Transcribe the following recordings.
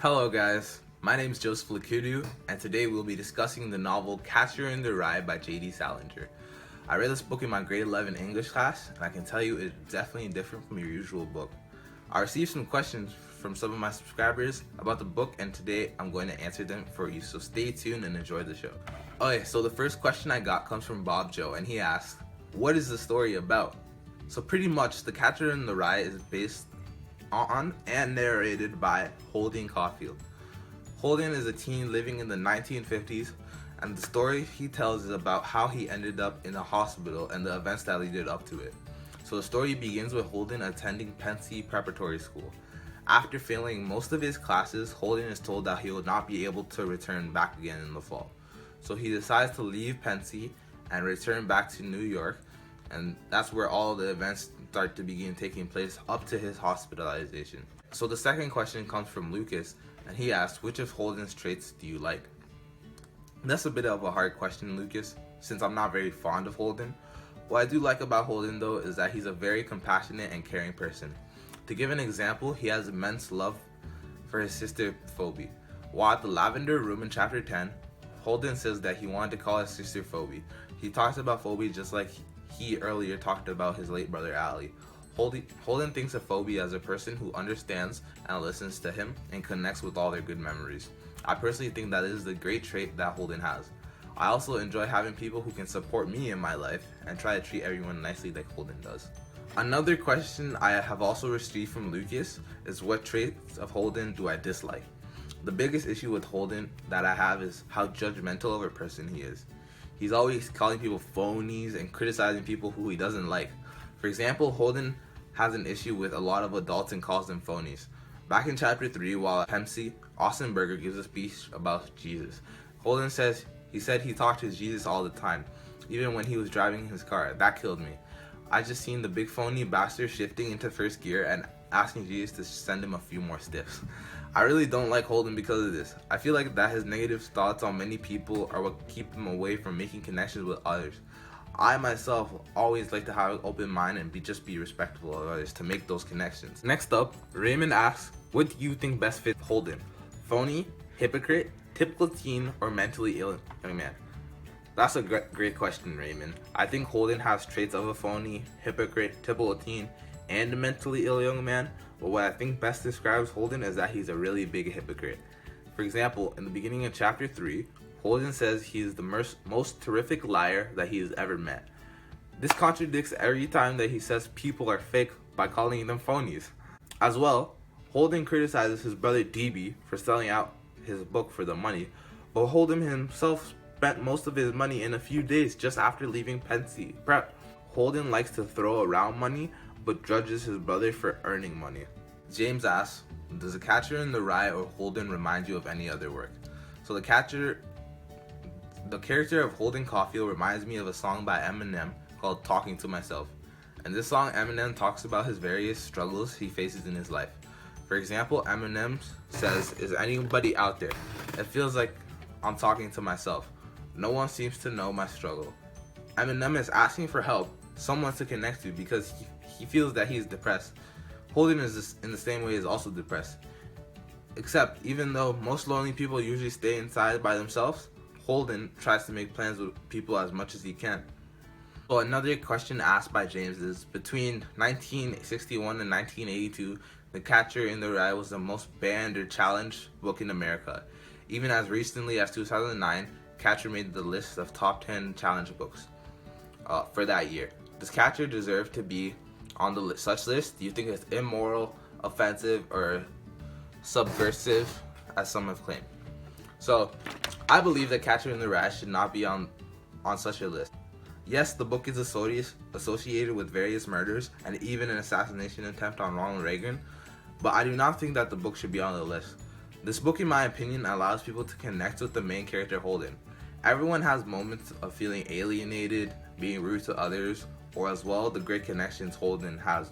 Hello guys, my name is Joseph Lakudu, and today we'll be discussing the novel Catcher in the Rye by J.D. Salinger. I read this book in my grade 11 English class, and I can tell you it's definitely different from your usual book. I received some questions from some of my subscribers about the book, and today I'm going to answer them for you, so stay tuned and enjoy the show. Okay, so the first question I got comes from Bob Joe, and he asked, what is the story about? So pretty much, The Catcher in the Rye is based on and narrated by Holden Caulfield. Holden is a teen living in the 1950s, and the story he tells is about how he ended up in a hospital and the events that leaded up to it. So the story begins with Holden attending Pensy Preparatory School. After failing most of his classes, Holden is told that he will not be able to return back again in the fall. So he decides to leave Pensy and return back to New York, and that's where all the events start to begin taking place up to his hospitalization. So the second question comes from Lucas, and he asks, which of Holden's traits do you like? That's a bit of a hard question, Lucas, since I'm not very fond of Holden. What I do like about Holden though is that he's a very compassionate and caring person. To give an example, he has immense love for his sister Phoebe. While at the Lavender Room in chapter 10, Holden says that he wanted to call his sister Phoebe. He talks about Phoebe just like he earlier talked about his late brother Ali. Holden thinks of Phoebe as a person who understands and listens to him and connects with all their good memories. I personally think that is the great trait that Holden has. I also enjoy having people who can support me in my life and try to treat everyone nicely like Holden does. Another question I have also received from Lucas is, what traits of Holden do I dislike? The biggest issue with Holden that I have is how judgmental of a person he is. He's always calling people phonies and criticizing people who he doesn't like. For example, Holden has an issue with a lot of adults and calls them phonies. Back in chapter 3, while at Pempsey, Austin Berger gives a speech about Jesus. Holden says he talked to Jesus all the time, even when he was driving his car. That killed me. I just seen the big phony bastard shifting into first gear and asking Jesus to send him a few more stiffs. I really don't like Holden because of this. I feel like that his negative thoughts on many people are what keep him away from making connections with others. I myself always like to have an open mind and be respectful of others to make those connections. Next up, Raymond asks, what do you think best fits Holden? Phony, hypocrite, typical teen, or mentally ill young man? That's a great question, Raymond. I think Holden has traits of a phony, hypocrite, typical teen, and a mentally ill young man, but what I think best describes Holden is that he's a really big hypocrite. For example, in the beginning of chapter 3, Holden says he's the most terrific liar that he has ever met. This contradicts every time that he says people are fake by calling them phonies. As well, Holden criticizes his brother DB for selling out his book for the money, but Holden himself spent most of his money in a few days just after leaving Pensy Prep. Holden likes to throw around money, but judges his brother for earning money. James asks, does The Catcher in the Rye or Holden remind you of any other work? So the character of Holden Caulfield reminds me of a song by Eminem called Talking to Myself. In this song, Eminem talks about his various struggles he faces in his life. For example, Eminem says, is anybody out there? It feels like I'm talking to myself. No one seems to know my struggle. Eminem is asking for help, someone to connect to, because he feels that he's depressed. Holden is in the same way is also depressed. Except, even though most lonely people usually stay inside by themselves, Holden tries to make plans with people as much as he can. So another question asked by James is, between 1961 and 1982, The Catcher in the Rye was the most banned or challenged book in America. Even as recently as 2009, Catcher made the list of top 10 challenge books for that year. Does Catcher deserve to be on the such list? Do you think it's immoral, offensive, or subversive, as some have claimed? So, I believe that Catcher in the Rye should not be on such a list. Yes, the book is associated with various murders and even an assassination attempt on Ronald Reagan, but I do not think that the book should be on the list. This book, in my opinion, allows people to connect with the main character Holden. Everyone has moments of feeling alienated, being rude to others, or as well the great connections Holden has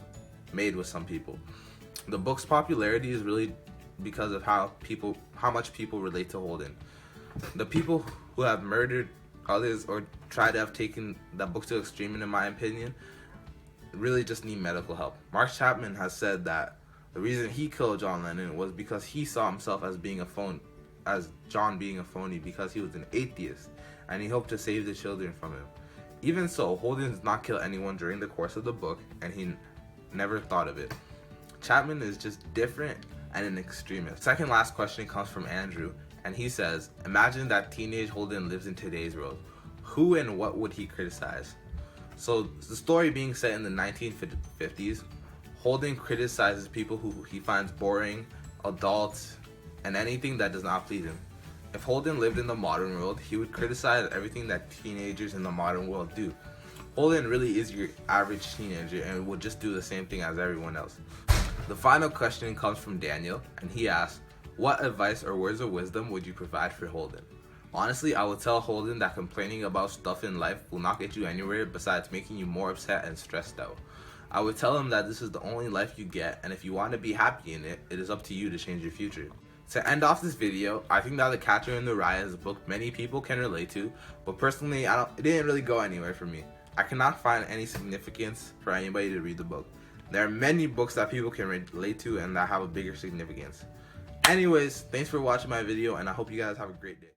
made with some people. The book's popularity is really because of how much people relate to Holden. The people who have murdered others or try to have taken that book to extreme, in my opinion, really just need medical help. Mark Chapman has said that The reason he killed John Lennon was because he saw himself as John being a phony because he was an atheist, and he hoped to save the children from him. Even so, Holden did not kill anyone during the course of the book, and he never thought of it. Chapman is just different and an extremist. Second last question comes from Andrew, and he says, imagine that teenage Holden lives in today's world. Who and what would he criticize? So the story being set in the 1950s, Holden criticizes people who he finds boring, adults, and anything that does not please him. If Holden lived in the modern world, he would criticize everything that teenagers in the modern world do. Holden really is your average teenager and would just do the same thing as everyone else. The final question comes from Daniel, and he asks, what advice or words of wisdom would you provide for Holden? Honestly, I would tell Holden that complaining about stuff in life will not get you anywhere besides making you more upset and stressed out. I would tell him that this is the only life you get, and if you want to be happy in it, it is up to you to change your future. To end off this video, I think that The Catcher in the Rye is a book many people can relate to, but personally, it didn't really go anywhere for me. I cannot find any significance for anybody to read the book. There are many books that people can relate to and that have a bigger significance. Anyways, thanks for watching my video, and I hope you guys have a great day.